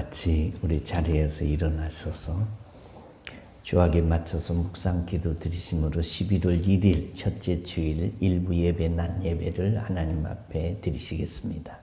같이 우리 자리에서 일어나셔서 주학에 맞춰서 묵상 기도 드리심으로 11월 1일 첫째 주일 일부 예배 낮 예배를 하나님 앞에 드리시겠습니다.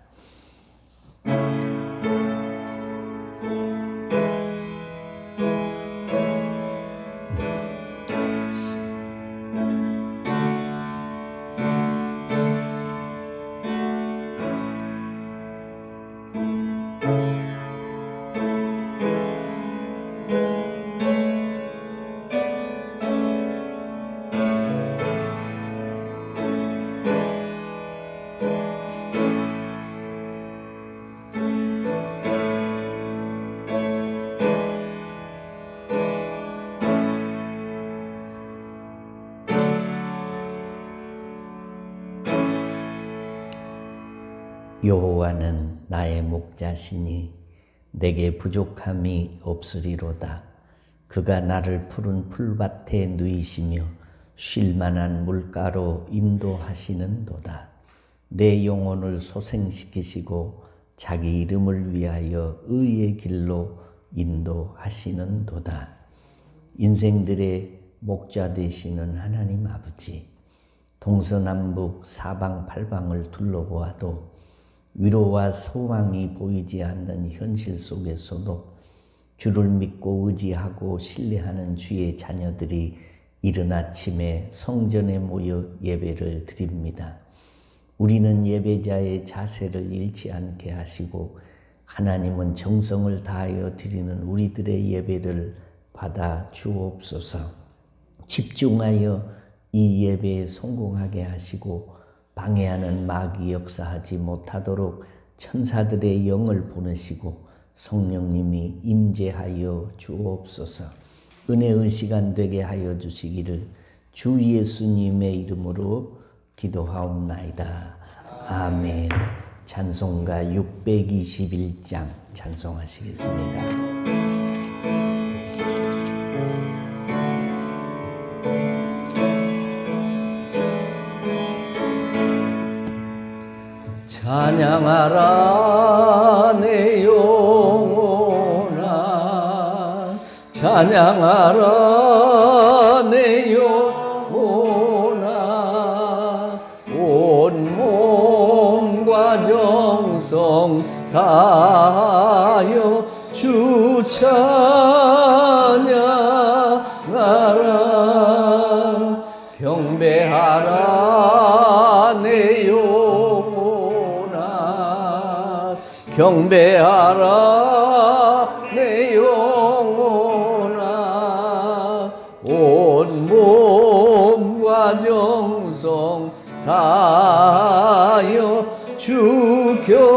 여호와는 나의 목자시니 내게 부족함이 없으리로다. 그가 나를 푸른 풀밭에 누이시며 쉴 만한 물가로 인도하시는도다. 내 영혼을 소생시키시고 자기 이름을 위하여 의의 길로 인도하시는도다. 인생들의 목자 되시는 하나님 아버지, 동서남북 사방팔방을 둘러보아도 위로와 소망이 보이지 않는 현실 속에서도 주를 믿고 의지하고 신뢰하는 주의 자녀들이 이른 아침에 성전에 모여 예배를 드립니다. 우리는 예배자의 자세를 잃지 않게 하시고 하나님은 정성을 다하여 드리는 우리들의 예배를 받아 주옵소서. 집중하여 이 예배에 성공하게 하시고 방해하는 마귀 역사하지 못하도록 천사들의 영을 보내시고 성령님이 임재하여 주옵소서. 은혜의 시간 되게 하여 주시기를 주 예수님의 이름으로 기도하옵나이다. 아멘. 찬송가 621장 찬송하시겠습니다. 찬양하라 내 영혼아, 찬양하라 내 영혼아, 온 몸과 정성 다하여 주 찬양하라. 경배하라 내 경배하라 내 영혼아, 온 몸과 정성 다하여 주 경배하라.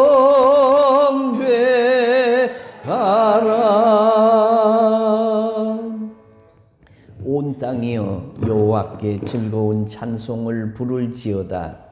온 땅이여 여호와께 즐거운 찬송을 부를지어다.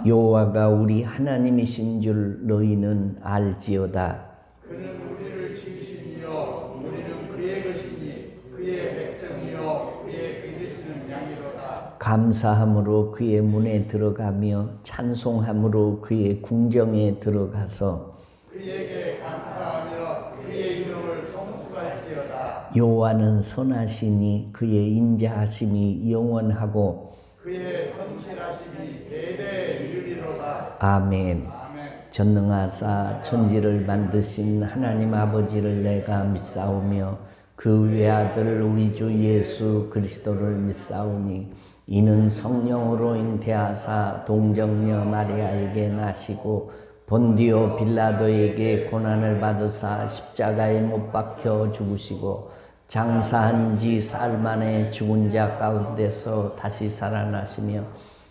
여호와가 우리 하나님이신 줄 너희는 알지어다. 그는 우리를 지으시니요 우리는 그의 것이니 그의 백성이요 그의 기르시는 양이로다. 감사함으로 그의 문에 들어가며 찬송함으로 그의 궁정에 들어가서 그에게 감사하며 그의 이름을 송축할지어다. 여호와는 선하시니 그의 인자하심이 영원하고 그의 성실하심이 대대에 이르리로다. 아멘. 전능하사 천지를 만드신 하나님 아버지를 내가 믿사오며 그 외아들 우리 주 예수 그리스도를 믿사오니 이는 성령으로 잉태하사 동정녀 마리아에게 나시고 본디오 빌라도에게 고난을 받으사 십자가에 못 박혀 죽으시고 장사한 지 사흘 만에 죽은 자 가운데서 다시 살아나시며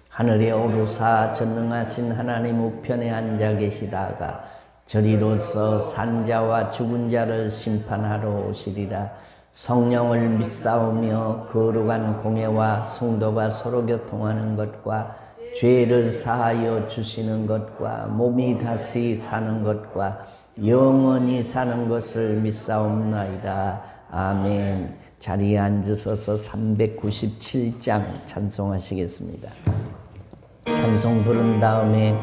하늘에 오르사 전능하신 하나님 우편에 앉아 계시다가 저리로서 산자와 죽은 자를 심판하러 오시리라. 성령을 믿사오며 거룩한 공예와 성도가 서로 교통하는 것과 죄를 사하여 주시는 것과 몸이 다시 사는 것과 영원히 사는 것을 믿사옵나이다. 아멘. 자리에 앉으셔서 397장 찬송하시겠습니다. 찬송 부른 다음에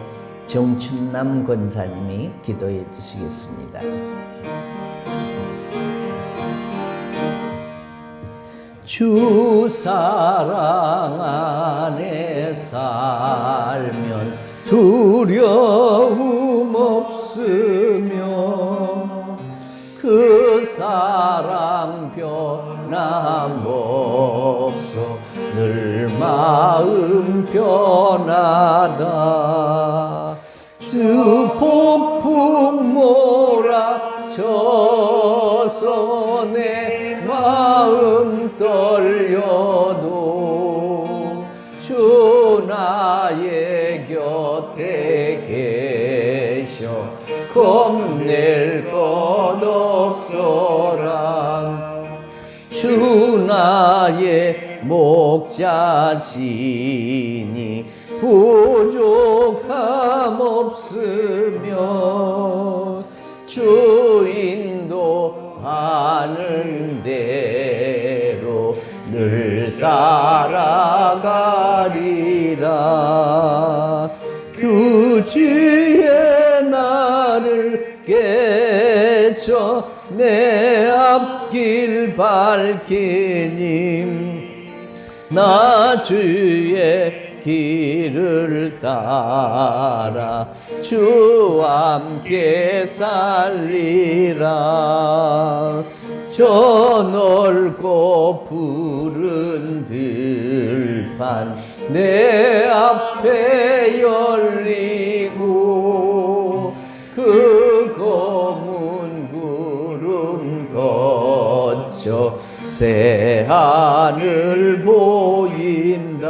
정춘남 권사님이 기도해 주시겠습니다. 주 사랑 안에 살면 두려움 없으며 그 사랑 변함없어 늘 마음 변하다. 주 폭풍 몰아쳐서 내 마음 떨려도 주 나의 곁에 계셔 겁낼 것 없어라. 주 나의 목자시니 부족함 없으며 주 인도하는 대로 늘 따라가리라. 규지에 나를 깨쳐 내 앞길 밝히님 나 주의 길을 따라 주와 함께 살리라. 저 넓고 푸른 들판 내 앞에 열리고 그 검은 구름 거쳐 새 하늘 보인다.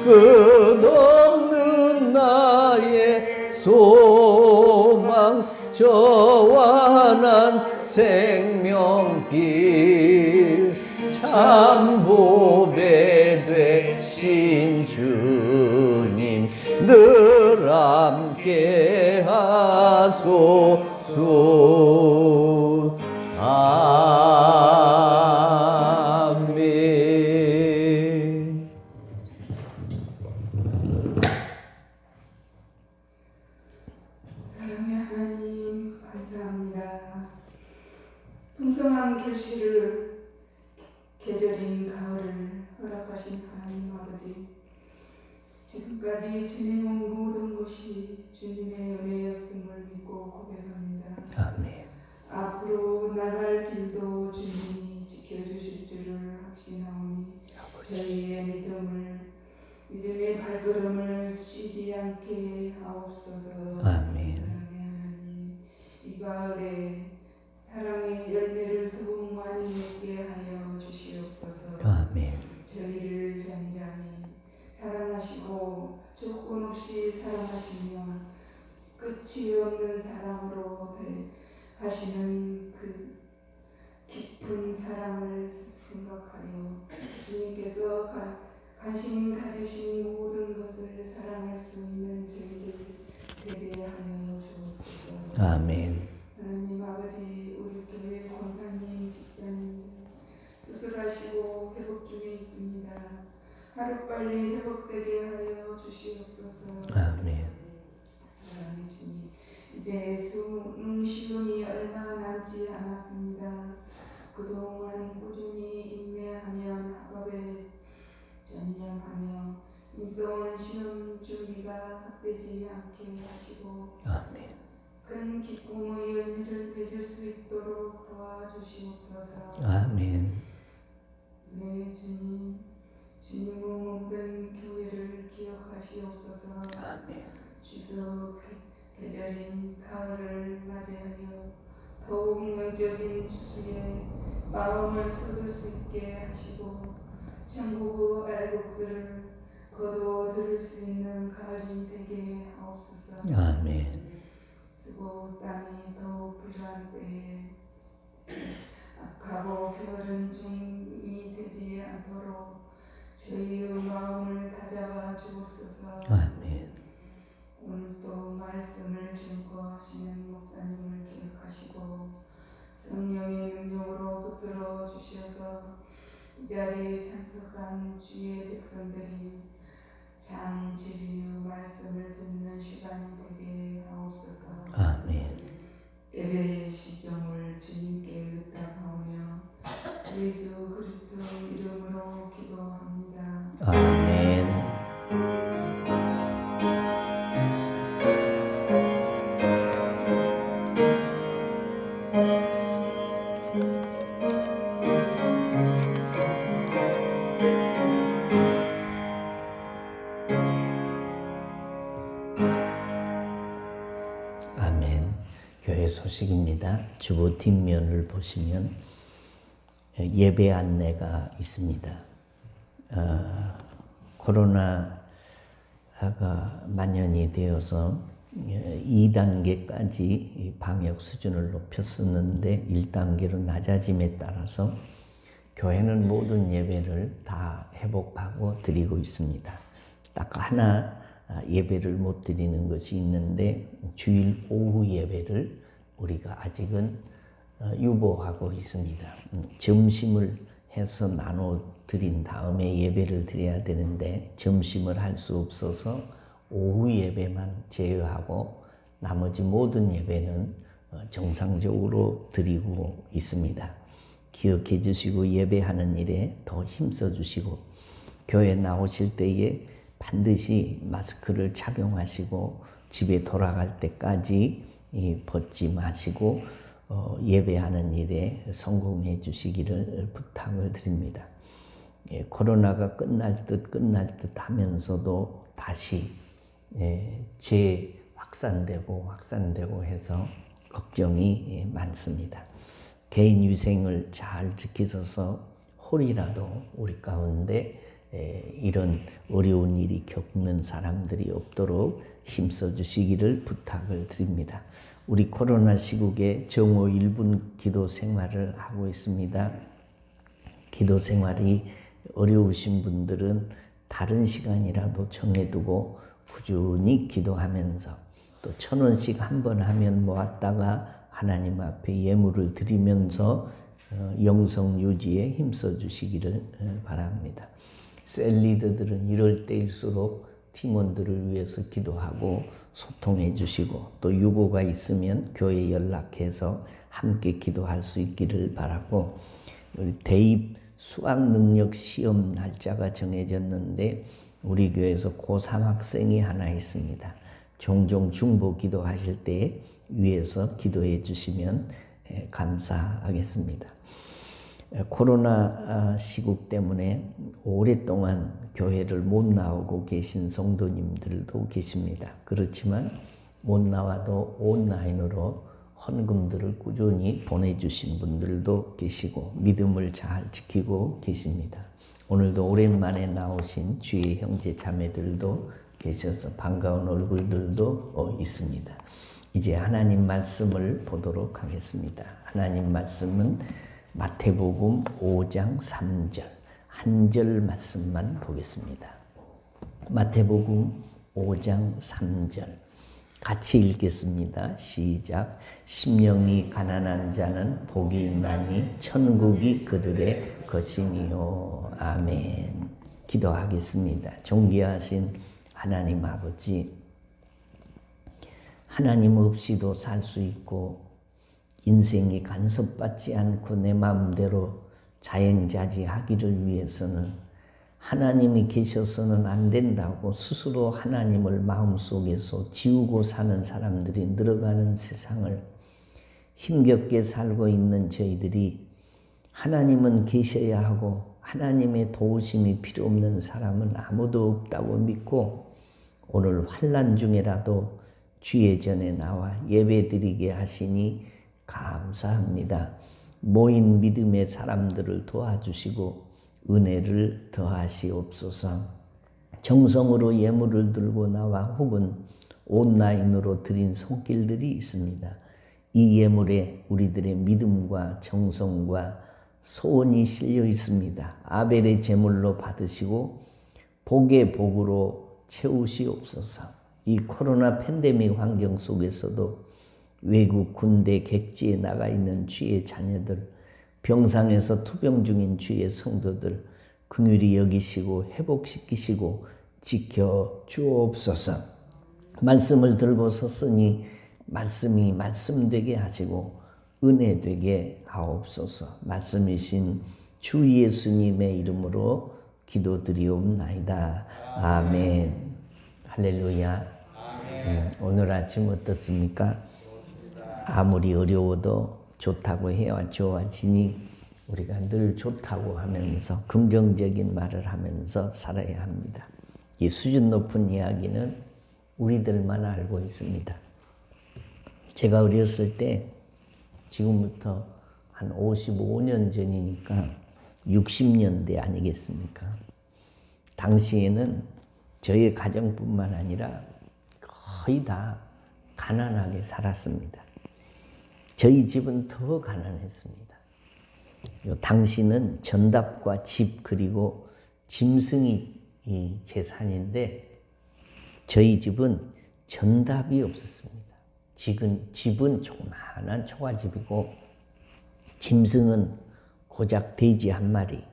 끝없는 나의 소망 저와 난 생명길 참 보배 되신 주님 늘 함께 하소서. 아멘. 사랑의 하나님 감사합니다. 풍성한 결실을 계절인 가을을 허락하신 하나님 아버지, 지금까지 지내온 모든 것이 주님의 은혜였음을 믿고 고백합니다. 아멘. 앞으로 나갈 길도 주님이 지켜주실 줄을 확신하오니 저희의 믿음의 발걸음을 쉬지 않게 하옵소서. 아멘. 하나님, 이 가을에 사랑의 열매를 더욱 많이 맺게 하여 주시옵소서. 아멘. 저희를 잠잠히 사랑하시고 조건 없이 사랑하시며 끝이 없는 사랑으로 하시는 그 깊은 사랑을 생각하여 주님께서 관심 가지신 모든 것을 사랑할 수 있는 저희를 되게 하여 주옵소서. 아멘. 하나님 아버지, 우리 교회 권사님, 집사님 수술하시고 회복 중에 있습니다. 하루빨리 회복되게 하여 주시옵소서. 아멘. 사랑의 주님, 이제 시간이 얼마 남지 않았습니다. 그동안 꾸준히 인내하며 학업에 전념하며 인서원 시험 준비가 헛되지 않게 하시고 아멘. 큰 기쁨의 열매를 맺을 수 있도록 도와주시옵소서. 아멘. 네, 주님은 모든 교회를 기억하시옵소서. 아멘. 추석 계절인 가을을 맞이하여 더욱 영적인 추수에 마음을 쏟을 수 있게 하시고 천국 알곡들을 거두어 들을 수 있는 가을이 되게 하옵소서. 아멘. 수고 땀이 더욱 필요한 때에 악하고 게으른 중이 되지 않도록 저희의 마음을 다잡아 주옵소서. 아멘. 오늘도 말씀을 증거하시는 목사님을 기억하시고 성령의 능력으로 붙들어 주셔서 이 자리에 참석한 주의 백성들이 참 진리의 말씀을 듣는 시간이 되게 하옵소서. 아멘. 예배의 시점을 주님께 의탁하오며 예수 그리스도 이름으로 기도합니다. 아멘. 아멘. 교회 소식입니다. 주보 뒷면을 보시면 예배 안내가 있습니다. 코로나가 만연이 되어서 2단계까지 방역 수준을 높였었는데 1단계로 낮아짐에 따라서 교회는 모든 예배를 다 회복하고 드리고 있습니다. 딱 하나 예배를 못 드리는 것이 있는데 주일 오후 예배를 우리가 아직은 유보하고 있습니다. 점심을 해서 나눠 드린 다음에 예배를 드려야 되는데 점심을 할 수 없어서 오후 예배만 제외하고 나머지 모든 예배는 정상적으로 드리고 있습니다. 기억해 주시고 예배하는 일에 더 힘써 주시고 교회 나오실 때에 반드시 마스크를 착용하시고 집에 돌아갈 때까지 벗지 마시고 예배하는 일에 성공해 주시기를 부탁을 드립니다. 코로나가 끝날 듯 하면서도 다시 재확산되고 해서 걱정이 많습니다. 개인 위생을 잘 지키셔서 혹이라도 우리 가운데 이런 어려운 일이 겪는 사람들이 없도록 힘써 주시기를 부탁을 드립니다. 우리 코로나 시국에 정오 1분 기도 생활을 하고 있습니다. 기도 생활이 어려우신 분들은 다른 시간이라도 정해두고 꾸준히 기도하면서 또 1,000원씩 한 번 하면 모았다가 하나님 앞에 예물을 드리면서 영성 유지에 힘써 주시기를 바랍니다. 셀리더들은 이럴 때일수록 팀원들을 위해서 기도하고 소통해 주시고 또 유고가 있으면 교회 연락해서 함께 기도할 수 있기를 바라고, 우리 대입 수학능력 시험 날짜가 정해졌는데 우리 교회에서 고3 학생이 하나 있습니다. 종종 중보 기도하실 때에 위에서 기도해 주시면 감사하겠습니다. 코로나 시국 때문에 오랫동안 교회를 못 나오고 계신 성도님들도 계십니다. 그렇지만 못 나와도 온라인으로 헌금들을 꾸준히 보내주신 분들도 계시고 믿음을 잘 지키고 계십니다. 오늘도 오랜만에 나오신 주의 형제 자매들도 계셔서 반가운 얼굴들도 있습니다. 이제 하나님 말씀을 보도록 하겠습니다. 하나님 말씀은 마태복음 5장 3절 한 절 말씀만 보겠습니다. 마태복음 5장 3절 같이 읽겠습니다. 시작. 심령이 가난한 자는 복이 있나니 천국이 그들의 것이니요. 아멘. 기도하겠습니다. 존귀하신 하나님 아버지, 하나님 없이도 살 수 있고 인생이 간섭받지 않고 내 마음대로 자행자지하기를 위해서는 하나님이 계셔서는 안 된다고 스스로 하나님을 마음속에서 지우고 사는 사람들이 늘어가는 세상을 힘겹게 살고 있는 저희들이 하나님은 계셔야 하고 하나님의 도우심이 필요 없는 사람은 아무도 없다고 믿고 오늘 환난 중에라도 주의 전에 나와 예배드리게 하시니 감사합니다. 모인 믿음의 사람들을 도와주시고 은혜를 더하시옵소서. 정성으로 예물을 들고 나와 혹은 온라인으로 드린 손길들이 있습니다. 이 예물에 우리들의 믿음과 정성과 소원이 실려 있습니다. 아벨의 제물로 받으시고 복의 복으로 채우시옵소서. 이 코로나 팬데믹 환경 속에서도 외국 군대 객지에 나가 있는 주의 자녀들, 병상에서 투병 중인 주의 성도들 긍휼히 여기시고 회복시키시고 지켜 주옵소서. 말씀을 들고 섰으니 말씀이 말씀되게 하시고 은혜 되게 하옵소서. 말씀이신 주 예수님의 이름으로 기도드리옵나이다. 아멘. 할렐루야. 오늘 아침 어떻습니까? 아무리 어려워도 좋다고 해야 좋아지니 우리가 늘 좋다고 하면서 긍정적인 말을 하면서 살아야 합니다. 이 수준 높은 이야기는 우리들만 알고 있습니다. 제가 어렸을 때 지금부터 한 55년 전이니까 60년대 아니겠습니까? 당시에는 저희 가정뿐만 아니라 거의 다 가난하게 살았습니다. 저희 집은 더 가난했습니다. 당시는 전답과 집 그리고 짐승이 재산인데 저희 집은 전답이 없었습니다. 집은 조그마한 초가집이고 짐승은 고작 돼지 한 마리,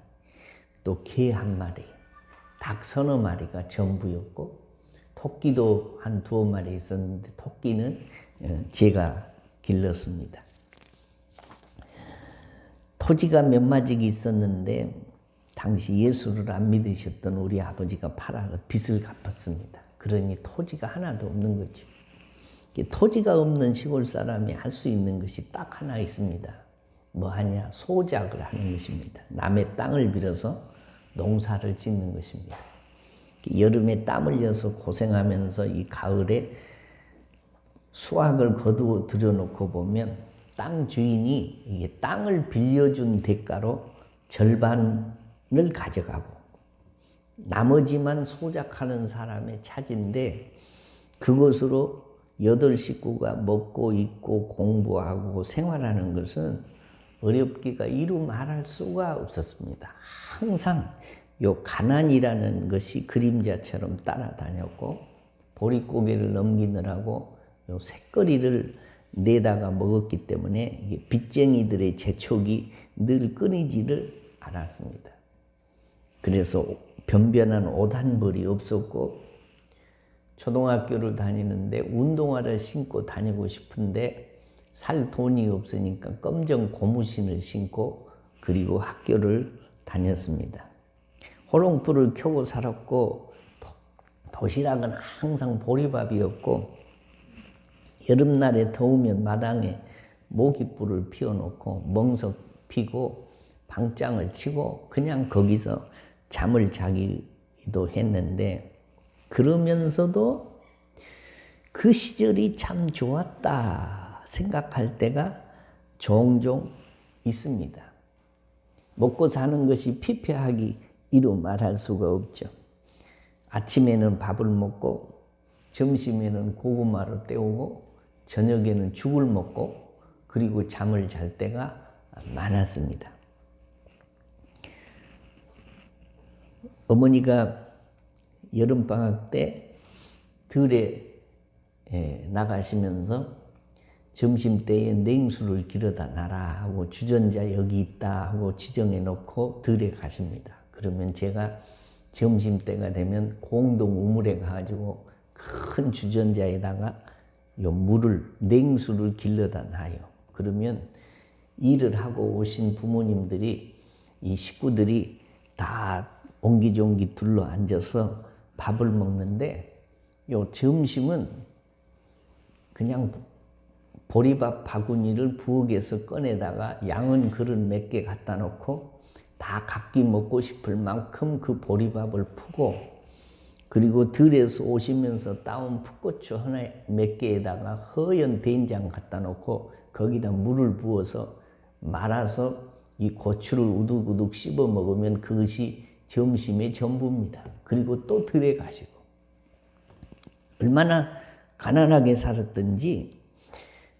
또 개 한 마리, 닭 서너 마리가 전부였고 토끼도 한 두어 마리 있었는데 토끼는 제가 길렀습니다. 토지가 몇 마지기 있었는데 당시 예수를 안 믿으셨던 우리 아버지가 팔아서 빚을 갚았습니다. 그러니 토지가 하나도 없는 거죠. 토지가 없는 시골 사람이 할 수 있는 것이 딱 하나 있습니다. 뭐 하냐? 소작을 하는 것입니다. 남의 땅을 빌어서 농사를 짓는 것입니다. 여름에 땀 흘려서 고생하면서 이 가을에 수확을 거두어 들여놓고 보면 땅 주인이 이게 땅을 빌려준 대가로 절반을 가져가고 나머지만 소작하는 사람의 차지인데 그것으로 8 식구가 먹고 입고 공부하고 생활하는 것은 어렵기가 이루 말할 수가 없었습니다. 항상 요 가난이라는 것이 그림자처럼 따라다녔고 보릿고개를 넘기느라고 요 새거리를 내다가 먹었기 때문에 이게 빚쟁이들의 재촉이 늘 끊이지를 않았습니다. 그래서 변변한 옷 한 벌이 없었고 초등학교를 다니는데 운동화를 신고 다니고 싶은데 살 돈이 없으니까 검정 고무신을 신고 그리고 학교를 다녔습니다. 호롱불을 켜고 살았고 도시락은 항상 보리밥이었고 여름날에 더우면 마당에 모깃불을 피워놓고 멍석 피고 방장을 치고 그냥 거기서 잠을 자기도 했는데 그러면서도 그 시절이 참 좋았다 생각할 때가 종종 있습니다. 먹고 사는 것이 피폐하기 이루 말할 수가 없죠. 아침에는 밥을 먹고 점심에는 고구마를 때우고 저녁에는 죽을 먹고 그리고 잠을 잘 때가 많았습니다. 어머니가 여름방학 때 들에 나가시면서 점심때에 냉수를 길어다 놔라 하고 주전자 여기 있다 하고 지정해 놓고 들에 가십니다. 그러면 제가 점심때가 되면 공동 우물에 가가지고 큰 주전자에다가 요 물을 냉수를 길러다 놔요. 그러면 일을 하고 오신 부모님들이 이 식구들이 다 옹기종기 둘러 앉아서 밥을 먹는데 요 점심은 그냥 보리밥 바구니를 부엌에서 꺼내다가 양은 그릇 몇 개 갖다 놓고 다 각기 먹고 싶을 만큼 그 보리밥을 푸고 그리고 들에서 오시면서 따온 풋고추 하나 몇 개에다가 허연 된장 갖다 놓고 거기다 물을 부어서 말아서 이 고추를 우둑우둑 씹어 먹으면 그것이 점심의 전부입니다. 그리고 또 들에 가시고 얼마나 가난하게 살았던지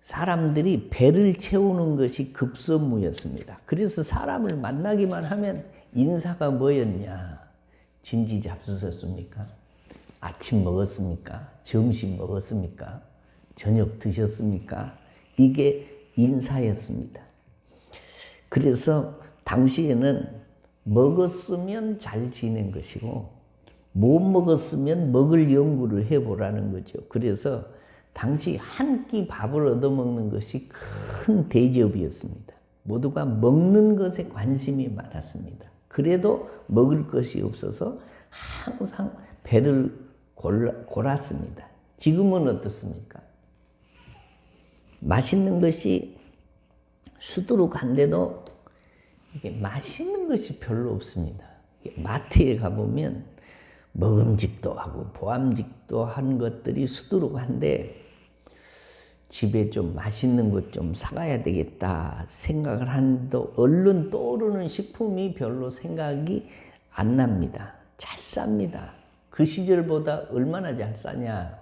사람들이 배를 채우는 것이 급선무였습니다. 그래서 사람을 만나기만 하면 인사가 뭐였냐? 진지 잡수셨습니까? 아침 먹었습니까? 점심 먹었습니까? 저녁 드셨습니까? 이게 인사였습니다. 그래서 당시에는 먹었으면 잘 지낸 것이고 못 먹었으면 먹을 연구를 해보라는 거죠. 그래서 당시 한 끼 밥을 얻어먹는 것이 큰 대접이었습니다. 모두가 먹는 것에 관심이 많았습니다. 그래도 먹을 것이 없어서 항상 배를 골았습니다. 지금은 어떻습니까? 맛있는 것이 수두룩한데도 이게 맛있는 것이 별로 없습니다. 마트에 가보면 먹음직도 하고 보암직도 한 것들이 수두룩한데 집에 좀 맛있는 것 좀 사가야 되겠다 생각을 하는데 얼른 떠오르는 식품이 별로 생각이 안 납니다. 잘 쌉니다. 그 시절보다 얼마나 잘 싸냐?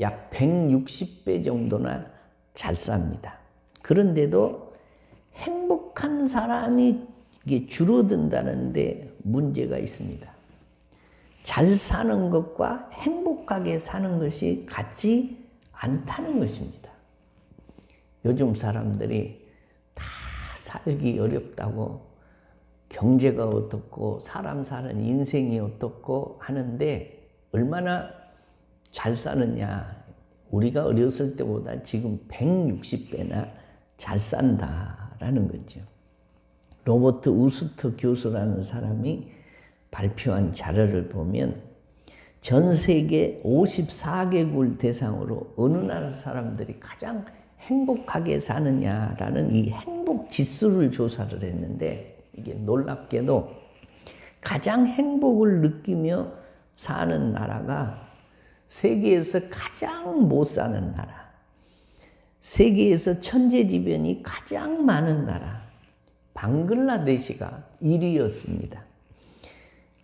약 160배 정도나 잘 쌉니다. 그런데도 행복한 사람이 이게 줄어든다는데 문제가 있습니다. 잘 사는 것과 행복하게 사는 것이 같지 않다는 것입니다. 요즘 사람들이 다 살기 어렵다고 경제가 어떻고 사람 사는 인생이 어떻고 하는데 얼마나 잘 사느냐. 우리가 어렸을 때보다 지금 160배나 잘 산다라는 거죠. 로버트 우스터 교수라는 사람이 발표한 자료를 보면 전 세계 54개국을 대상으로 어느 나라 사람들이 가장 행복하게 사느냐라는 이 행복 지수를 조사를 했는데 이게 놀랍게도 가장 행복을 느끼며 사는 나라가 세계에서 가장 못 사는 나라, 세계에서 천재지변이 가장 많은 나라, 방글라데시가 1위였습니다.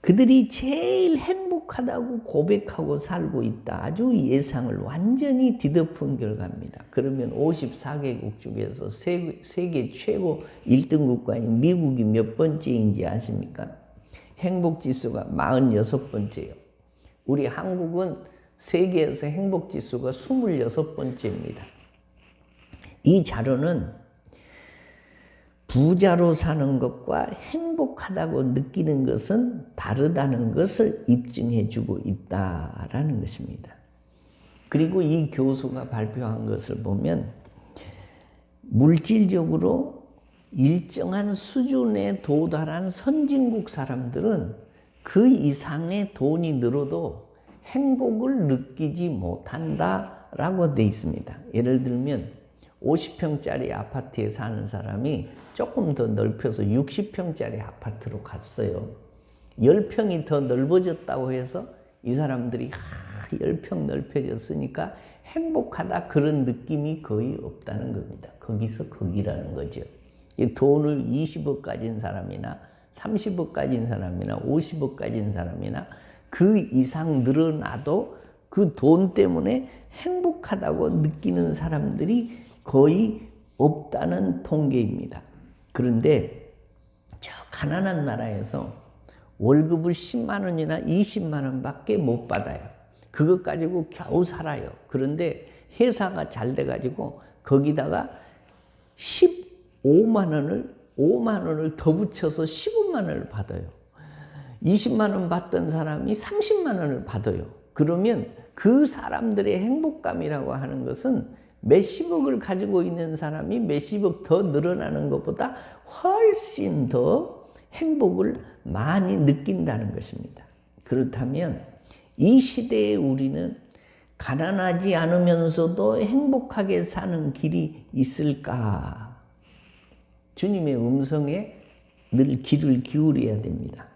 그들이 제일 행복하다고 고백하고 살고 있다. 아주 예상을 완전히 뒤덮은 결과입니다. 그러면 54개국 중에서 세계 최고 1등 국가인 미국이 몇 번째인지 아십니까? 행복지수가 46번째예요. 우리 한국은 세계에서 행복지수가 26번째입니다. 이 자료는 부자로 사는 것과 행복하다고 느끼는 것은 다르다는 것을 입증해 주고 있다라는 것입니다. 그리고 이 교수가 발표한 것을 보면 물질적으로 일정한 수준에 도달한 선진국 사람들은 그 이상의 돈이 늘어도 행복을 느끼지 못한다라고 되어 있습니다. 예를 들면 50평짜리 아파트에 사는 사람이 조금 더 넓혀서 60평짜리 아파트로 갔어요. 10평이 더 넓어졌다고 해서 이 사람들이 10평 넓혀졌으니까 행복하다 그런 느낌이 거의 없다는 겁니다. 거기서 거기라는 거죠. 돈을 20억 가진 사람이나 30억 가진 사람이나 50억 가진 사람이나 그 이상 늘어나도 그 돈 때문에 행복하다고 느끼는 사람들이 거의 없다는 통계입니다. 그런데 저 가난한 나라에서 월급을 10만 원이나 20만 원밖에 못 받아요. 그것 가지고 겨우 살아요. 그런데 회사가 잘 돼가지고 거기다가 5만 원을 더 붙여서 15만 원을 받아요. 20만 원 받던 사람이 30만 원을 받아요. 그러면 그 사람들의 행복감이라고 하는 것은 몇십억을 가지고 있는 사람이 몇십억 더 늘어나는 것보다 훨씬 더 행복을 많이 느낀다는 것입니다. 그렇다면 이 시대에 우리는 가난하지 않으면서도 행복하게 사는 길이 있을까? 주님의 음성에 늘 귀를 기울여야 됩니다.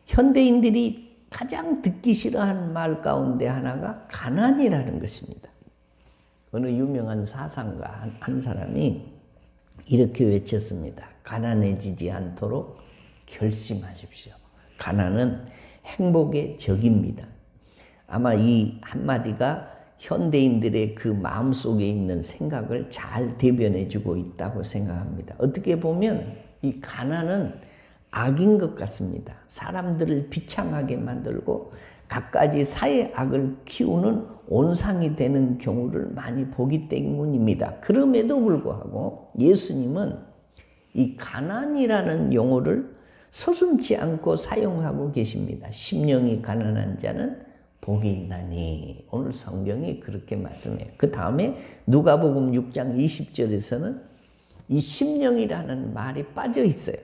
현대인들이 가장 듣기 싫어하는 말 가운데 하나가 가난이라는 것입니다. 어느 유명한 사상가 한 사람이 이렇게 외쳤습니다. 가난해지지 않도록 결심하십시오. 가난은 행복의 적입니다. 아마 이 한마디가 현대인들의 그 마음속에 있는 생각을 잘 대변해주고 있다고 생각합니다. 어떻게 보면 이 가난은 악인 것 같습니다. 사람들을 비참하게 만들고 갖가지 사회 악을 키우는 온상이 되는 경우를 많이 보기 때문입니다. 그럼에도 불구하고 예수님은 이 가난이라는 용어를 서슴지 않고 사용하고 계십니다. 심령이 가난한 자는 복이 있나니. 오늘 성경이 그렇게 말씀해요. 그 다음에 누가복음 6장 20절에서는 이 심령이라는 말이 빠져 있어요.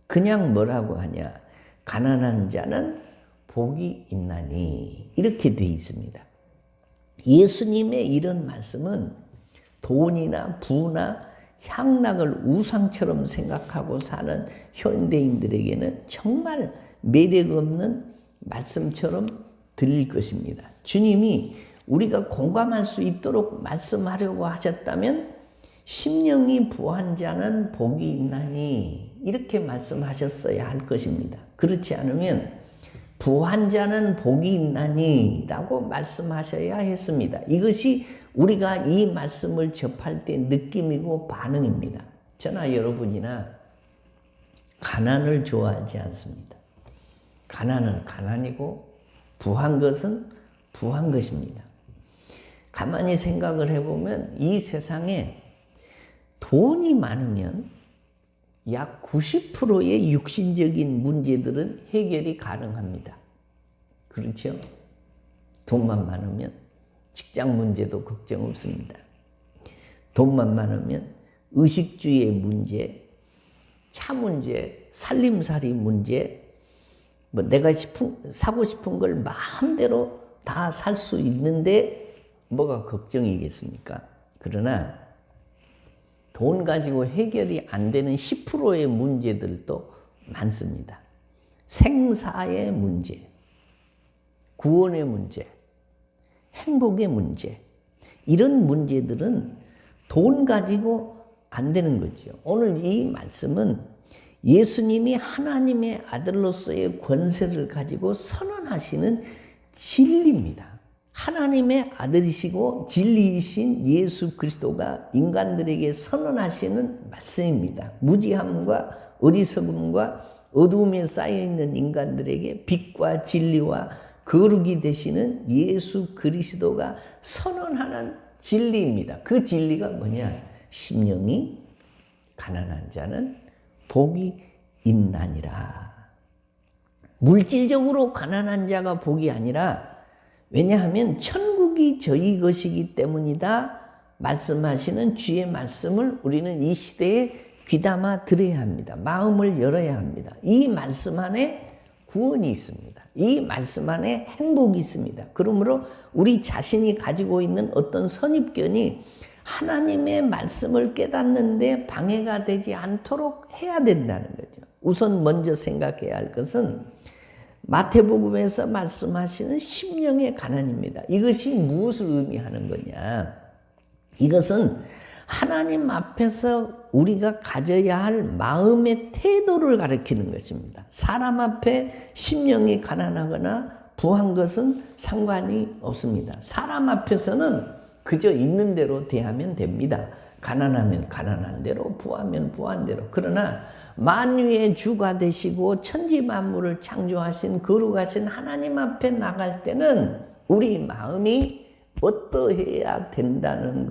그냥 뭐라고 하냐? 가난한 자는 복이 있나니. 이렇게 되어 있습니다. 예수님의 이런 말씀은 돈이나 부나 향락을 우상처럼 생각하고 사는 현대인들에게는 정말 매력 없는 말씀처럼 들릴 것입니다. 주님이 우리가 공감할 수 있도록 말씀하려고 하셨다면 심령이 부한 자는 복이 있나니 이렇게 말씀하셨어야 할 것입니다. 그렇지 않으면 부한 자는 복이 있나니 라고 말씀하셔야 했습니다. 이것이 우리가 이 말씀을 접할 때 느낌이고 반응입니다. 저나 여러분이나 가난을 좋아하지 않습니다. 가난은 가난이고 부한 것은 부한 것입니다. 가만히 생각을 해보면 이 세상에 돈이 많으면 약 90%의 육신적인 문제들은 해결이 가능합니다. 그렇죠? 돈만 많으면 직장 문제도 걱정 없습니다. 돈만 많으면 의식주의 문제, 차 문제, 살림살이 문제, 내가 사고 싶은 걸 마음대로 다 살 수 있는데 뭐가 걱정이겠습니까? 그러나 돈 가지고 해결이 안 되는 10%의 문제들도 많습니다. 생사의 문제, 구원의 문제, 행복의 문제, 이런 문제들은 돈 가지고 안 되는 거죠. 오늘 이 말씀은 예수님이 하나님의 아들로서의 권세를 가지고 선언하시는 진리입니다. 하나님의 아들이시고 진리이신 예수 그리스도가 인간들에게 선언하시는 말씀입니다. 무지함과 어리석음과 어두움에 쌓여있는 인간들에게 빛과 진리와 거룩이 되시는 예수 그리스도가 선언하는 진리입니다. 그 진리가 뭐냐? 심령이 가난한 자는 복이 있나니라. 물질적으로 가난한 자가 복이 아니라, 왜냐하면 천국이 저희 것이기 때문이다 말씀하시는 주의 말씀을 우리는 이 시대에 귀담아 들어야 합니다. 마음을 열어야 합니다. 이 말씀 안에 구원이 있습니다. 이 말씀 안에 행복이 있습니다. 그러므로 우리 자신이 가지고 있는 어떤 선입견이 하나님의 말씀을 깨닫는데 방해가 되지 않도록 해야 된다는 거죠. 우선 먼저 생각해야 할 것은 마태복음에서 말씀하시는 심령의 가난입니다. 이것이 무엇을 의미하는 거냐? 이것은 하나님 앞에서 우리가 가져야 할 마음의 태도를 가리키는 것입니다. 사람 앞에 심령이 가난하거나 부한 것은 상관이 없습니다. 사람 앞에서는 그저 있는 대로 대하면 됩니다. 가난하면 가난한 대로, 부하면 부한 대로. 그러나 만유의 주가 되시고 천지 만물을 창조하신 거룩하신 하나님 앞에 나갈 때는 우리 마음이 어떠해야 된다는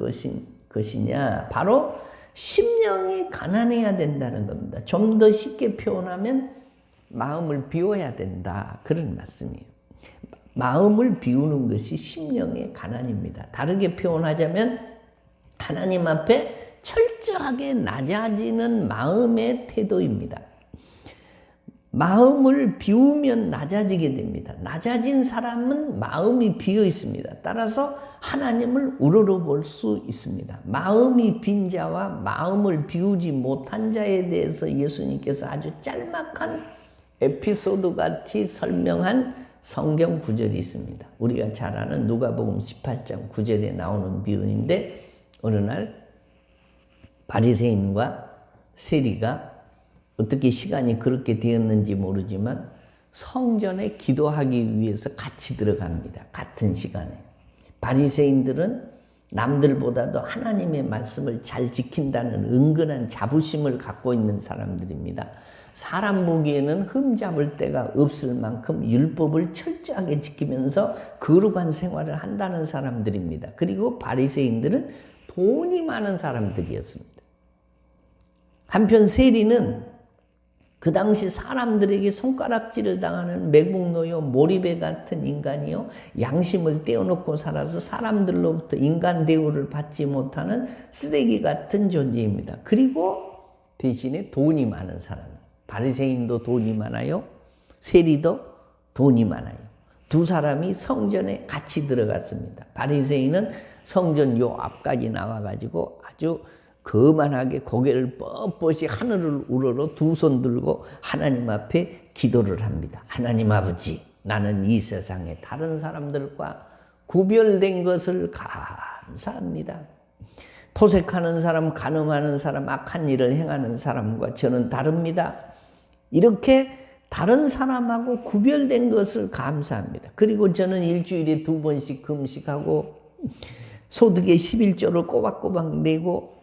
것이냐? 바로 심령이 가난해야 된다는 겁니다. 좀 더 쉽게 표현하면 마음을 비워야 된다, 그런 말씀이에요. 마음을 비우는 것이 심령의 가난입니다. 다르게 표현하자면 하나님 앞에 철저하게 낮아지는 마음의 태도입니다. 마음을 비우면 낮아지게 됩니다. 낮아진 사람은 마음이 비어 있습니다. 따라서 하나님을 우러러볼 수 있습니다. 마음이 빈 자와 마음을 비우지 못한 자에 대해서 예수님께서 아주 짤막한 에피소드 같이 설명한 성경 구절이 있습니다. 우리가 잘 아는 누가복음 18장 9절에 나오는 비유인데, 어느 날 바리새인과 세리가 어떻게 시간이 그렇게 되었는지 모르지만 성전에 기도하기 위해서 같이 들어갑니다. 같은 시간에. 바리새인들은 남들보다도 하나님의 말씀을 잘 지킨다는 은근한 자부심을 갖고 있는 사람들입니다. 사람 보기에는 흠잡을 데가 없을 만큼 율법을 철저하게 지키면서 거룩한 생활을 한다는 사람들입니다. 그리고 바리새인들은 돈이 많은 사람들이었습니다. 한편 세리는 그 당시 사람들에게 손가락질을 당하는 매국노요, 몰입에 같은 인간이요, 양심을 떼어놓고 살아서 사람들로부터 인간 대우를 받지 못하는 쓰레기 같은 존재입니다. 그리고 대신에 돈이 많은 사람, 바리새인도 돈이 많아요, 세리도 돈이 많아요. 두 사람이 성전에 같이 들어갔습니다. 바리새인은 성전 요 앞까지 나와가지고 아주 거만하게 고개를 뻣뻣이 하늘을 우러러 두 손 들고 하나님 앞에 기도를 합니다. 하나님 아버지, 나는 이 세상에 다른 사람들과 구별된 것을 감사합니다. 토색하는 사람, 간음하는 사람, 악한 일을 행하는 사람과 저는 다릅니다. 이렇게 다른 사람하고 구별된 것을 감사합니다. 그리고 저는 일주일에 2번씩 금식하고 소득의 11조를 꼬박꼬박 내고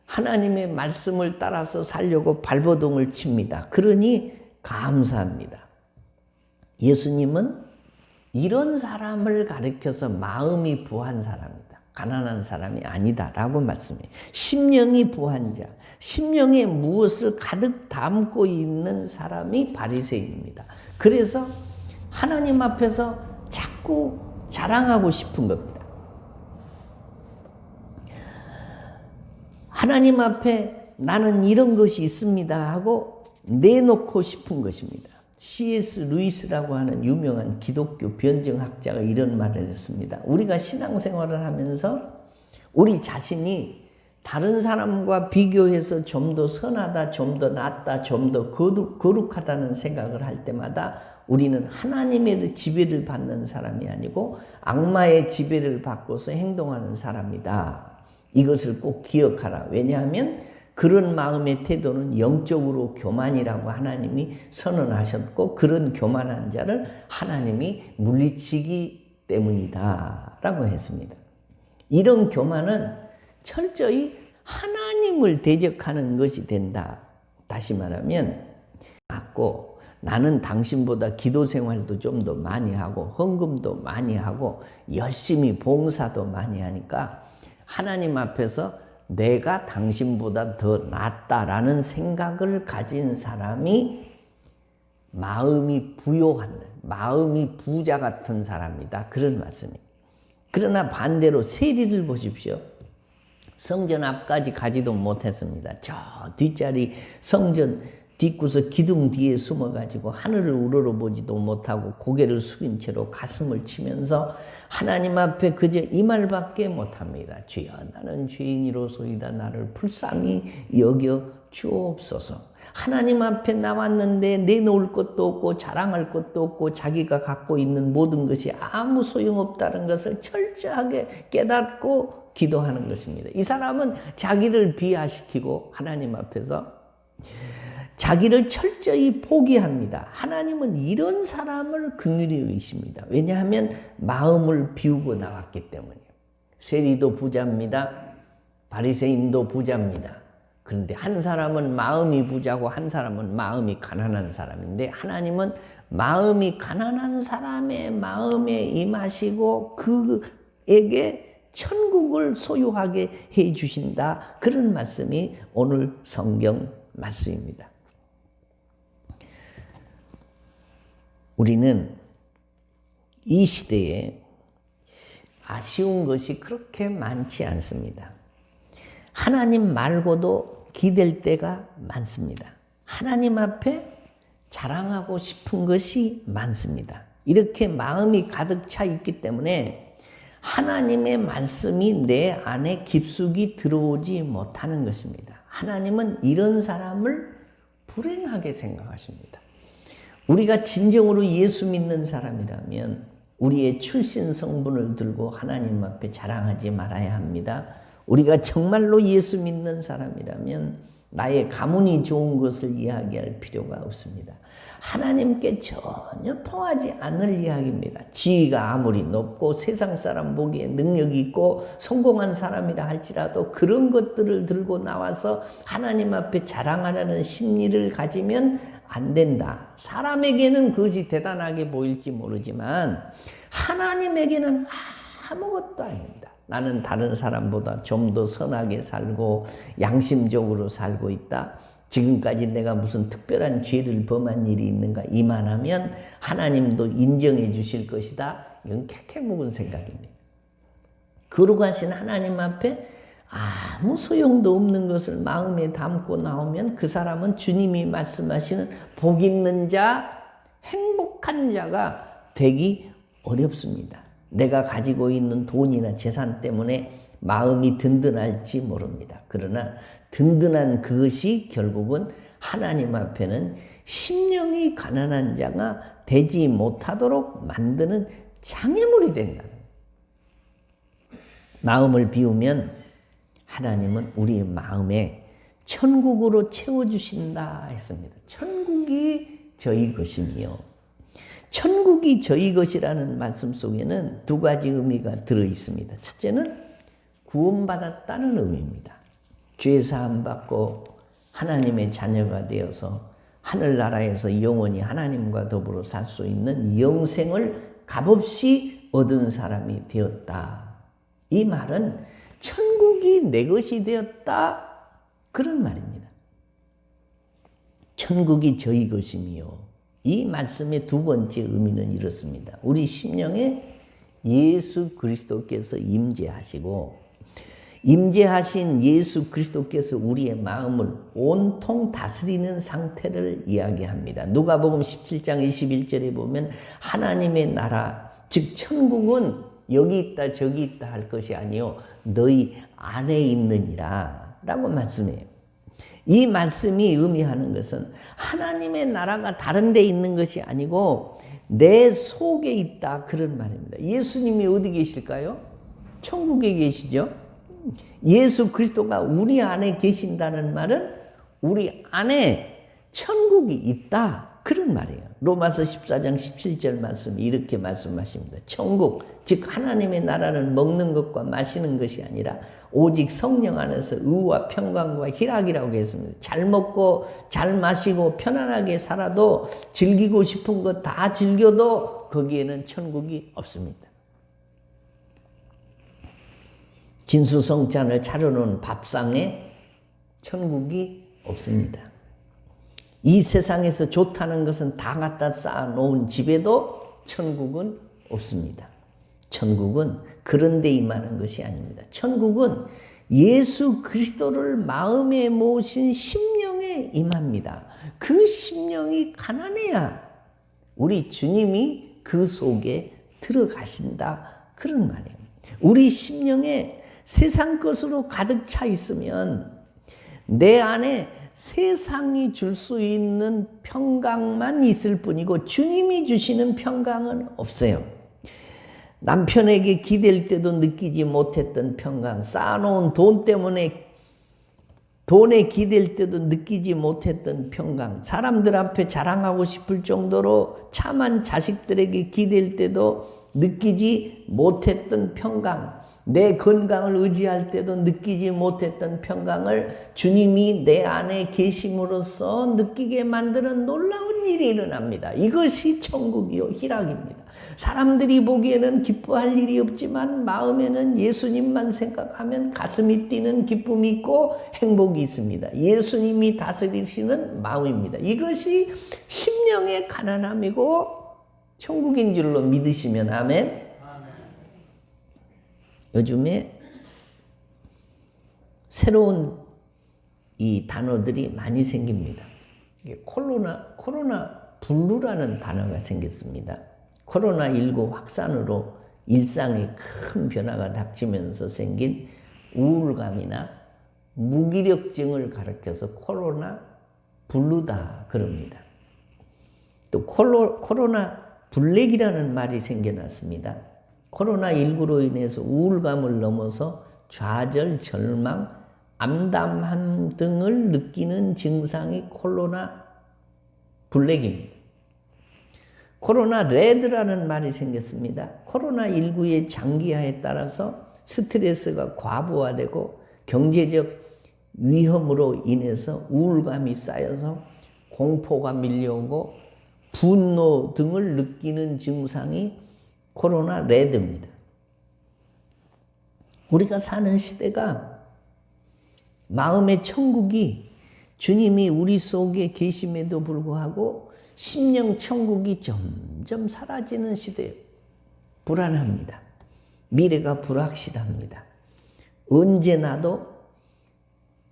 하나님의 말씀을 따라서 살려고 발버둥을 칩니다. 그러니 감사합니다. 예수님은 이런 사람을 가리켜서 마음이 부한 사람이다, 가난한 사람이 아니다라고 말씀해요. 심령이 부한 자, 심령에 무엇을 가득 담고 있는 사람이 바리새인입니다. 그래서 하나님 앞에서 자꾸 자랑하고 싶은 겁니다. 하나님 앞에 나는 이런 것이 있습니다 하고 내놓고 싶은 것입니다. C.S. 루이스라고 하는 유명한 기독교 변증학자가 이런 말을 했습니다. 우리가 신앙생활을 하면서 우리 자신이 다른 사람과 비교해서 좀 더 선하다, 좀 더 낫다, 좀 더 거룩하다는 생각을 할 때마다 우리는 하나님의 지배를 받는 사람이 아니고 악마의 지배를 받고서 행동하는 사람이다. 이것을 꼭 기억하라. 왜냐하면 그런 마음의 태도는 영적으로 교만이라고 하나님이 선언하셨고 그런 교만한 자를 하나님이 물리치기 때문이다 라고 했습니다. 이런 교만은 철저히 하나님을 대적하는 것이 된다. 다시 말하면 맞고 나는 당신보다 기도 생활도 좀 더 많이 하고 헌금도 많이 하고 열심히 봉사도 많이 하니까 하나님 앞에서 내가 당신보다 더 낫다라는 생각을 가진 사람이 마음이 부요한, 마음이 부자 같은 사람이다. 그런 말씀이에요. 그러나 반대로 세리를 보십시오. 성전 앞까지 가지도 못했습니다. 저 뒷자리 성전 뒷구석 기둥 뒤에 숨어가지고 하늘을 우러러보지도 못하고 고개를 숙인 채로 가슴을 치면서 하나님 앞에 그저 이 말밖에 못합니다. 주여, 나는 죄인이로소이다. 나를 불쌍히 여겨 주옵소서. 하나님 앞에 나왔는데 내놓을 것도 없고 자랑할 것도 없고 자기가 갖고 있는 모든 것이 아무 소용없다는 것을 철저하게 깨닫고 기도하는 것입니다. 이 사람은 자기를 비하시키고 하나님 앞에서 자기를 철저히 포기합니다. 하나님은 이런 사람을 긍휼히 여기십니다. 왜냐하면 마음을 비우고 나왔기 때문이에요. 세리도 부자입니다. 바리새인도 부자입니다. 그런데 한 사람은 마음이 부자고 한 사람은 마음이 가난한 사람인데 하나님은 마음이 가난한 사람의 마음에 임하시고 그에게 천국을 소유하게 해 주신다. 그런 말씀이 오늘 성경 말씀입니다. 우리는 이 시대에 아쉬운 것이 그렇게 많지 않습니다. 하나님 말고도 기댈 때가 많습니다. 하나님 앞에 자랑하고 싶은 것이 많습니다. 이렇게 마음이 가득 차 있기 때문에 하나님의 말씀이 내 안에 깊숙이 들어오지 못하는 것입니다. 하나님은 이런 사람을 불행하게 생각하십니다. 우리가 진정으로 예수 믿는 사람이라면 우리의 출신 성분을 들고 하나님 앞에 자랑하지 말아야 합니다. 우리가 정말로 예수 믿는 사람이라면 나의 가문이 좋은 것을 이야기할 필요가 없습니다. 하나님께 전혀 통하지 않을 이야기입니다. 지위가 아무리 높고 세상 사람 보기에 능력이 있고 성공한 사람이라 할지라도 그런 것들을 들고 나와서 하나님 앞에 자랑하려는 심리를 가지면 안 된다. 사람에게는 그것이 대단하게 보일지 모르지만 하나님에게는 아무것도 아닙니다. 나는 다른 사람보다 좀 더 선하게 살고 양심적으로 살고 있다. 지금까지 내가 무슨 특별한 죄를 범한 일이 있는가 이만하면 하나님도 인정해 주실 것이다. 이건 캐캐묵은 생각입니다. 거룩하신 하나님 앞에 아무 소용도 없는 것을 마음에 담고 나오면 그 사람은 주님이 말씀하시는 복 있는 자, 행복한 자가 되기 어렵습니다. 내가 가지고 있는 돈이나 재산 때문에 마음이 든든할지 모릅니다. 그러나 든든한 그것이 결국은 하나님 앞에는 심령이 가난한 자가 되지 못하도록 만드는 장애물이 된다. 마음을 비우면 하나님은 우리의 마음에 천국으로 채워주신다 했습니다. 천국이 저희 것이며 천국이 저희 것이라는 말씀 속에는 두 가지 의미가 들어있습니다. 첫째는 구원받았다는 의미입니다. 죄사함 받고 하나님의 자녀가 되어서 하늘나라에서 영원히 하나님과 더불어 살 수 있는 영생을 값없이 얻은 사람이 되었다. 이 말은 천국이 내 것이 되었다. 그런 말입니다. 천국이 저희 것이며 이 말씀의 두 번째 의미는 이렇습니다. 우리 심령에 예수 그리스도께서 임재하시고 임재하신 예수 그리스도께서 우리의 마음을 온통 다스리는 상태를 이야기합니다. 누가복음 17장 21절에 보면 하나님의 나라 즉 천국은 여기 있다 저기 있다 할 것이 아니요 너희 안에 있느니라 라고 말씀해요. 이 말씀이 의미하는 것은 하나님의 나라가 다른 데 있는 것이 아니고 내 속에 있다 그런 말입니다. 예수님이 어디 계실까요? 천국에 계시죠. 예수 그리스도가 우리 안에 계신다는 말은 우리 안에 천국이 있다 그런 말이에요. 로마서 14장 17절 말씀이 이렇게 말씀하십니다. 천국 즉 하나님의 나라는 먹는 것과 마시는 것이 아니라 오직 성령 안에서 의와 평강과 희락이라고 했습니다. 잘 먹고 잘 마시고 편안하게 살아도 즐기고 싶은 것 다 즐겨도 거기에는 천국이 없습니다. 진수성찬을 차려놓은 밥상에 천국이 없습니다. 이 세상에서 좋다는 것은 다 갖다 쌓아놓은 집에도 천국은 없습니다. 천국은 그런 데 임하는 것이 아닙니다. 천국은 예수 그리스도를 마음에 모신 심령에 임합니다. 그 심령이 가난해야 우리 주님이 그 속에 들어가신다 그런 말이에요. 우리 심령에 세상 것으로 가득 차 있으면 내 안에 세상이 줄 수 있는 평강만 있을 뿐이고 주님이 주시는 평강은 없어요. 남편에게 기댈 때도 느끼지 못했던 평강, 쌓아놓은 돈 때문에 돈에 기댈 때도 느끼지 못했던 평강, 사람들 앞에 자랑하고 싶을 정도로 참한 자식들에게 기댈 때도 느끼지 못했던 평강, 내 건강을 의지할 때도 느끼지 못했던 평강을 주님이 내 안에 계심으로써 느끼게 만드는 놀라운 일이 일어납니다. 이것이 천국이요 희락입니다. 사람들이 보기에는 기뻐할 일이 없지만 마음에는 예수님만 생각하면 가슴이 뛰는 기쁨이 있고 행복이 있습니다. 예수님이 다스리시는 마음입니다. 이것이 심령의 가난함이고 천국인 줄로 믿으시면 아멘. 요즘에 새로운 이 단어들이 많이 생깁니다. 코로나 블루라는 단어가 생겼습니다. 코로나19 확산으로 일상에 큰 변화가 닥치면서 생긴 우울감이나 무기력증을 가리켜서 코로나 블루다 그럽니다. 또 코로나 블랙이라는 말이 생겨났습니다. 코로나19로 인해서 우울감을 넘어서 좌절, 절망, 암담함 등을 느끼는 증상이 코로나 블랙입니다. 코로나 레드라는 말이 생겼습니다. 코로나19의 장기화에 따라서 스트레스가 과부하되고 경제적 위험으로 인해서 우울감이 쌓여서 공포가 밀려오고 분노 등을 느끼는 증상이 코로나 레드입니다. 우리가 사는 시대가 마음의 천국이 주님이 우리 속에 계심에도 불구하고 심령 천국이 점점 사라지는 시대예요. 불안합니다. 미래가 불확실합니다. 언제나도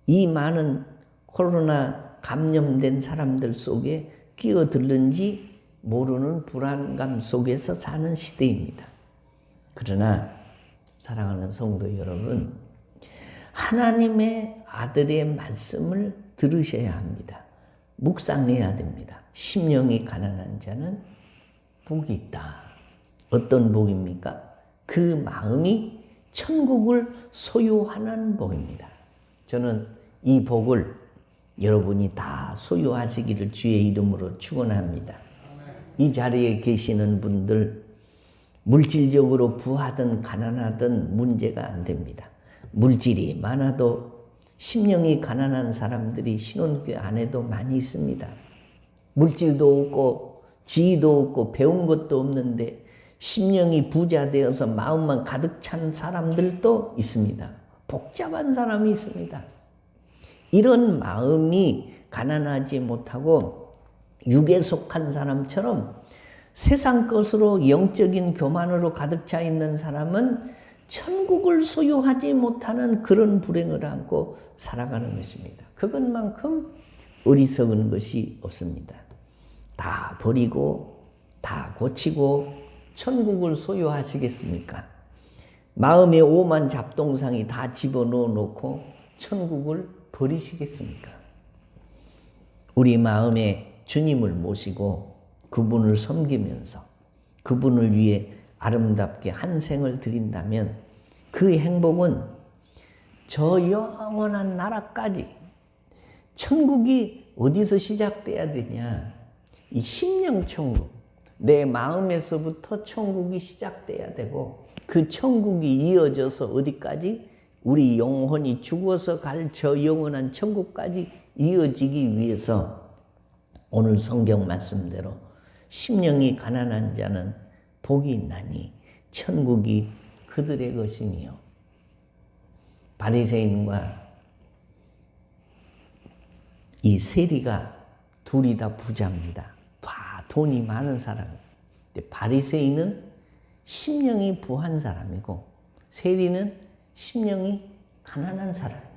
이 많은 코로나 감염된 사람들 속에 끼어들는지 모르는 불안감 속에서 사는 시대입니다. 그러나 사랑하는 성도 여러분, 하나님의 아들의 말씀을 들으셔야 합니다. 묵상해야 됩니다. 심령이 가난한 자는 복이 있다. 어떤 복입니까? 그 마음이 천국을 소유하는 복입니다. 저는 이 복을 여러분이 다 소유하시기를 주의 이름으로 축원합니다. 이 자리에 계시는 분들 물질적으로 부하든 가난하든 문제가 안 됩니다. 물질이 많아도 심령이 가난한 사람들이 신혼교회 안에도 많이 있습니다. 물질도 없고 지위도 없고 배운 것도 없는데 심령이 부자 되어서 마음만 가득 찬 사람들도 있습니다. 복잡한 사람이 있습니다. 이런 마음이 가난하지 못하고 육에 속한 사람처럼 세상 것으로 영적인 교만으로 가득 차 있는 사람은 천국을 소유하지 못하는 그런 불행을 안고 살아가는 것입니다. 그것만큼 어리석은 것이 없습니다. 다 버리고 다 고치고 천국을 소유하시겠습니까? 마음에 오만 잡동상이 다 집어넣어 놓고 천국을 버리시겠습니까? 우리 마음에 주님을 모시고 그분을 섬기면서 그분을 위해 아름답게 한 생을 드린다면 그 행복은 저 영원한 나라까지, 천국이 어디서 시작돼야 되냐? 이 심령 천국, 내 마음에서부터 천국이 시작돼야 되고 그 천국이 이어져서 어디까지? 우리 영혼이 죽어서 갈 저 영원한 천국까지 이어지기 위해서 오늘 성경 말씀대로 심령이 가난한 자는 복이 있나니 천국이 그들의 것이니요. 바리새인과 이 세리가 둘이 다 부자입니다. 다 돈이 많은 사람입니다. 바리새인은 심령이 부한 사람이고 세리는 심령이 가난한 사람입니다.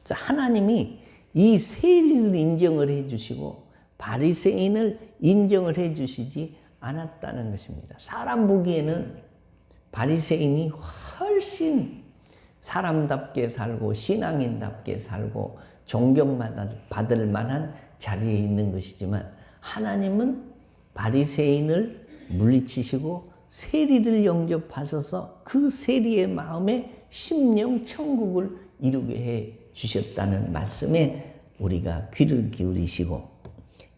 그래서 하나님이 이 세리를 인정을 해주시고 바리새인을 인정을 해주시지 않았다는 것입니다. 사람 보기에는 바리새인이 훨씬 사람답게 살고 신앙인답게 살고 존경받을 만한 자리에 있는 것이지만 하나님은 바리새인을 물리치시고 세리를 영접하셔서 그 세리의 마음에 심령 천국을 이루게 해 주셨다는 말씀에 우리가 귀를 기울이시고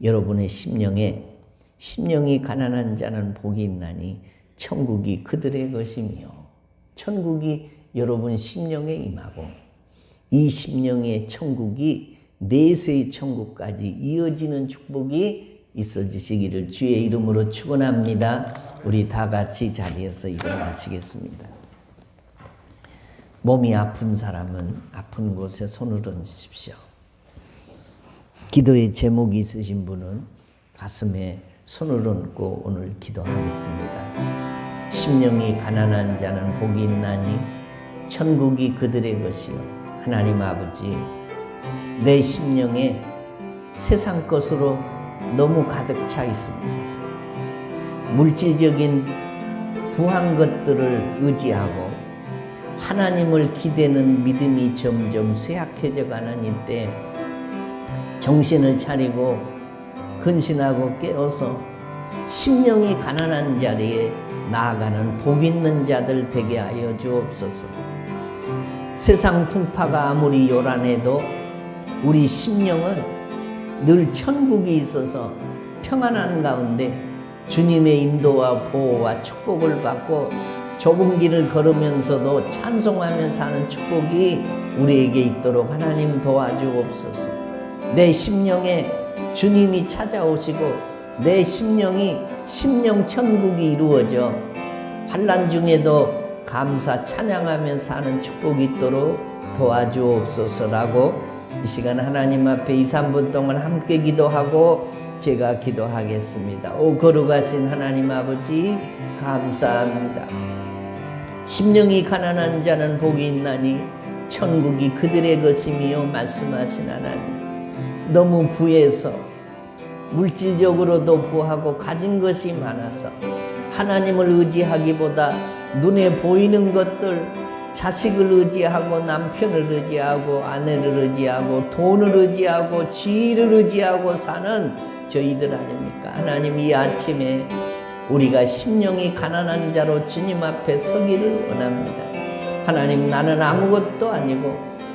여러분의 심령이 가난한 자는 복이 있나니 천국이 그들의 것이며 천국이 여러분 심령에 임하고 이 심령의 천국이 내세의 천국까지 이어지는 축복이 있어지시기를 주의 이름으로 축원합니다. 우리 다 같이 자리에서 일어나시겠습니다. 몸이 아픈 사람은 아픈 곳에 손을 얹으십시오. 기도의 제목이 있으신 분은 가슴에 손을 얹고 오늘 기도하겠습니다. 심령이 가난한 자는 복이 있나니 천국이 그들의 것이요. 하나님 아버지, 내 심령에 세상 것으로 너무 가득 차 있습니다. 물질적인 부한 것들을 의지하고 하나님을 기대는 믿음이 점점 쇠약해져 가는 이때 정신을 차리고 근신하고 깨어서 심령이 가난한 자리에 나아가는 복 있는 자들 되게 하여 주옵소서. 세상 풍파가 아무리 요란해도 우리 심령은 늘 천국이 있어서 평안한 가운데 주님의 인도와 보호와 축복을 받고 좁은 길을 걸으면서도 찬송하며 사는 축복이 우리에게 있도록 하나님 도와주옵소서. 내 심령에 주님이 찾아오시고 내 심령이 심령 천국이 이루어져 환난 중에도 감사 찬양하며 사는 축복이 있도록 도와주옵소서라고 이 시간 하나님 앞에 2, 3분 동안 함께 기도하고 제가 기도하겠습니다. 오 거룩하신 하나님 아버지 감사합니다. 심령이 가난한 자는 복이 있나니 천국이 그들의 것이며 말씀하신 하나님, 너무 부해서 물질적으로도 부하고 가진 것이 많아서 하나님을 의지하기보다 눈에 보이는 것들, 자식을 의지하고 남편을 의지하고 아내를 의지하고 돈을 의지하고 지위를 의지하고 사는 저희들 아닙니까? 하나님, 이 아침에 우리가 심령이 가난한 자로 주님 앞에 서기를 원합니다. 하나님, 나는 아무것도 아니고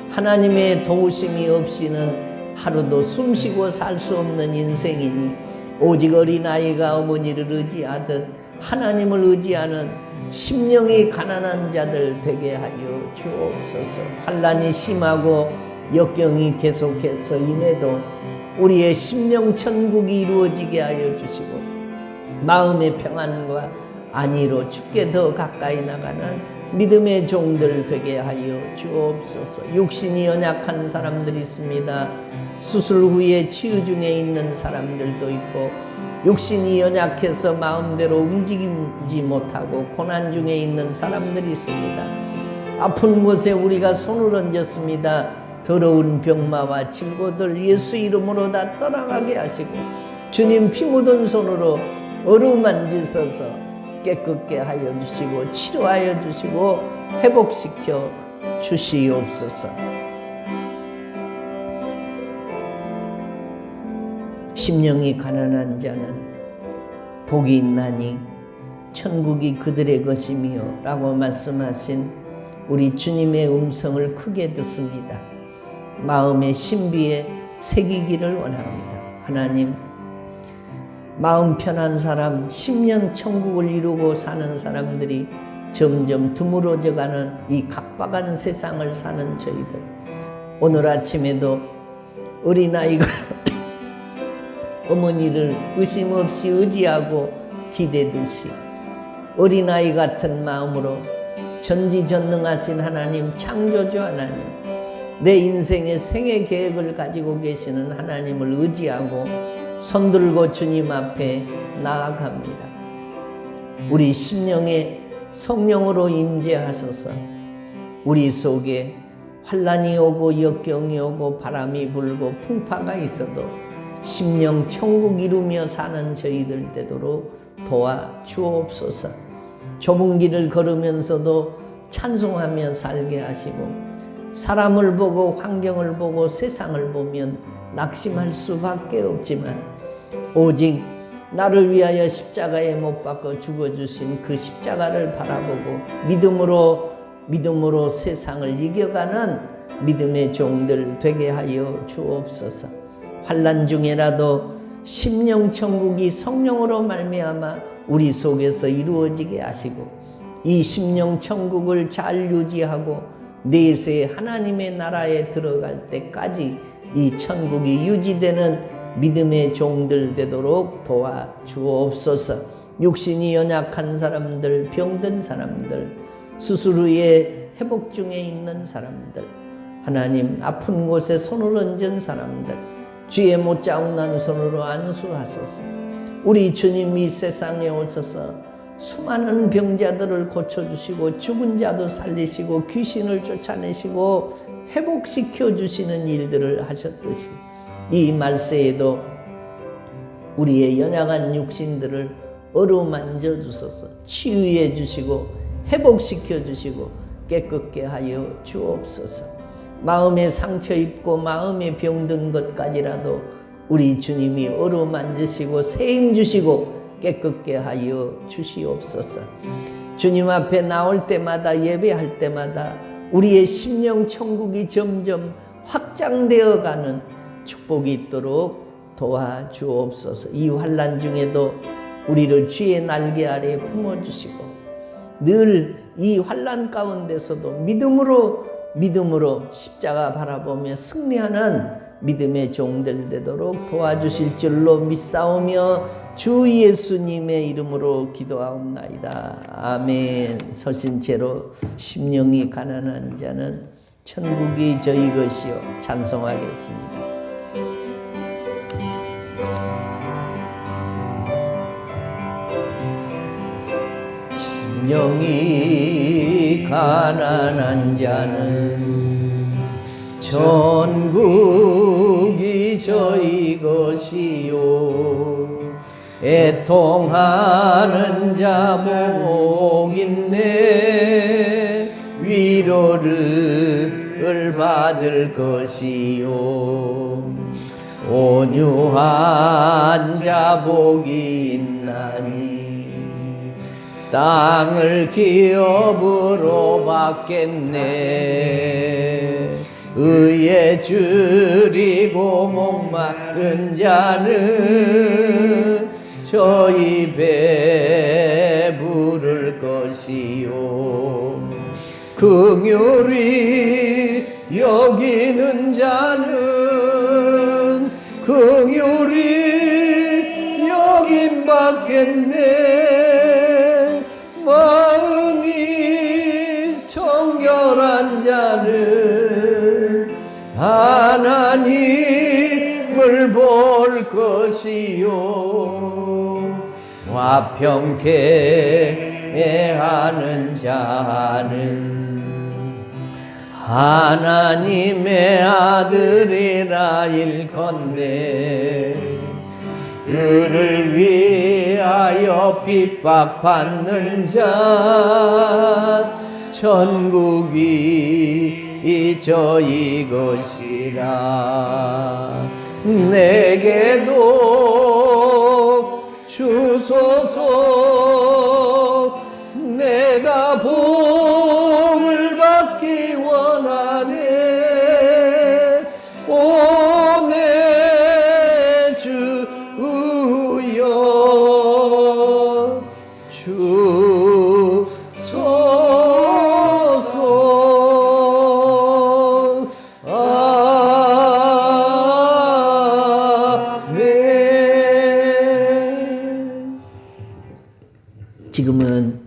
하나님의 도우심이 없이는 하루도 숨쉬고 살 수 없는 인생이니 오직 어린아이가 어머니를 의지하듯 하나님을 의지하는 심령이 가난한 자들 되게 하여 주옵소서. 환난이 심하고 역경이 계속해서 임해도 우리의 심령 천국이 이루어지게 하여 주시고 마음의 평안과 안위로 주께 더 가까이 나가는 믿음의 종들 되게 하여 주옵소서. 육신이 연약한 사람들이 있습니다. 수술 후에 치유 중에 있는 사람들도 있고 육신이 연약해서 마음대로 움직이지 못하고 고난 중에 있는 사람들이 있습니다. 아픈 곳에 우리가 손을 얹었습니다. 더러운 병마와 질고들 예수 이름으로 다 떠나가게 하시고 주님 피 묻은 손으로 어루만지셔서 깨끗게 하여 주시고 치료하여 주시고 회복시켜 주시옵소서. 심령이 가난한 자는 복이 있나니 천국이 그들의 것이며 라고 말씀하신 우리 주님의 음성을 크게 듣습니다. 마음의 신비에 새기기를 원합니다. 하나님, 마음 편한 사람, 10년 천국을 이루고 사는 사람들이 점점 드물어져가는 이 각박한 세상을 사는 저희들, 오늘 아침에도 어린아이가 어머니를 의심 없이 의지하고 기대듯이 어린아이 같은 마음으로 전지전능하신 하나님, 창조주 하나님, 내 인생의 생애 계획을 가지고 계시는 하나님을 의지하고 손들고 주님 앞에 나아갑니다. 우리 심령에 성령으로 임재하셔서 우리 속에 환난이 오고 역경이 오고 바람이 불고 풍파가 있어도 심령 천국 이루며 사는 저희들 되도록 도와주옵소서. 좁은 길을 걸으면서도 찬송하며 살게 하시고 사람을 보고 환경을 보고 세상을 보면 낙심할 수밖에 없지만 오직 나를 위하여 십자가에 못 박아 죽어주신 그 십자가를 바라보고 믿음으로 세상을 이겨가는 믿음의 종들 되게 하여 주옵소서. 환난 중에라도 심령 천국이 성령으로 말미암아 우리 속에서 이루어지게 하시고 이 심령 천국을 잘 유지하고 내세 하나님의 나라에 들어갈 때까지 이 천국이 유지되는 믿음의 종들 되도록 도와주옵소서. 육신이 연약한 사람들, 병든 사람들, 수술 후에 회복 중에 있는 사람들, 하나님 아픈 곳에 손을 얹은 사람들, 주의 못자국난 손으로 안수하소서. 우리 주님이 세상에 오셔서 수많은 병자들을 고쳐주시고 죽은 자도 살리시고 귀신을 쫓아내시고 회복시켜 주시는 일들을 하셨듯이 이 말세에도 우리의 연약한 육신들을 어루만져 주소서. 치유해 주시고 회복시켜 주시고 깨끗게 하여 주옵소서. 마음에 상처 입고 마음에 병든 것까지라도 우리 주님이 어루만지시고 세임 주시고 깨끗게 하여 주시옵소서. 주님 앞에 나올 때마다 예배할 때마다 우리의 심령 천국이 점점 확장되어 가는 축복이 있도록 도와주옵소서. 이 환난 중에도 우리를 주의 날개 아래 품어주시고 늘 이 환난 가운데서도 믿음으로 십자가 바라보며 승리하는 믿음의 종들 되도록 도와주실 줄로 믿사오며 주 예수님의 이름으로 기도하옵나이다. 아멘. 서신 채로 심령이 가난한 자는 천국이 저희 것이요. 찬송하겠습니다. 심령이 가난한 자는 천국이 저희 것이요. 애통하는 자 복 있네 위로를 받을 것이요. 온유한 자 복이 있나니 땅을 기업으로 받겠네. 의에 줄이고 목마른 자는 저희 배부를 것이요. 긍휼히 여기는 자는 긍휼히 여김 받겠네. 마음이 정결한 자는 하나님을 볼 것이요. 화평케 하는 자는 하나님의 아들이라 일컨대. 그를 위하여 핍박받는 자 천국이 저희 것이라. 내게도 주소서. 내가 복을 받기 원하네. 오 내 주여 주소서. 아멘. 지금은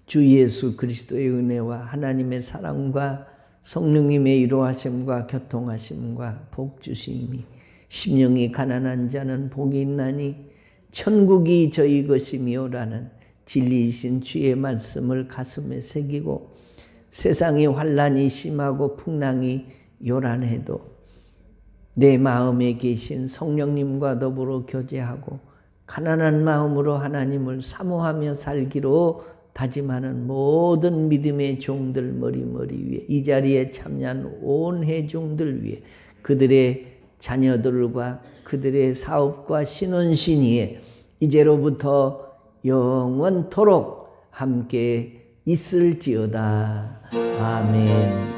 주 예수 그리스도의 은혜와 하나님의 사랑과 성령님의 이로하심과 교통하심과 복주심이 심령이 가난한 자는 복이 있나니 천국이 저희 것이며라는 진리이신 주의 말씀을 가슴에 새기고 세상이 환난이 심하고 풍랑이 요란해도 내 마음에 계신 성령님과 더불어 교제하고 가난한 마음으로 하나님을 사모하며 살기로 다짐하는 모든 믿음의 종들 머리머리 위에 이 자리에 참여한 온 회중들 위에 그들의 자녀들과 그들의 사업과 신혼신의에 이제로부터 영원토록 함께 있을지어다. 아멘.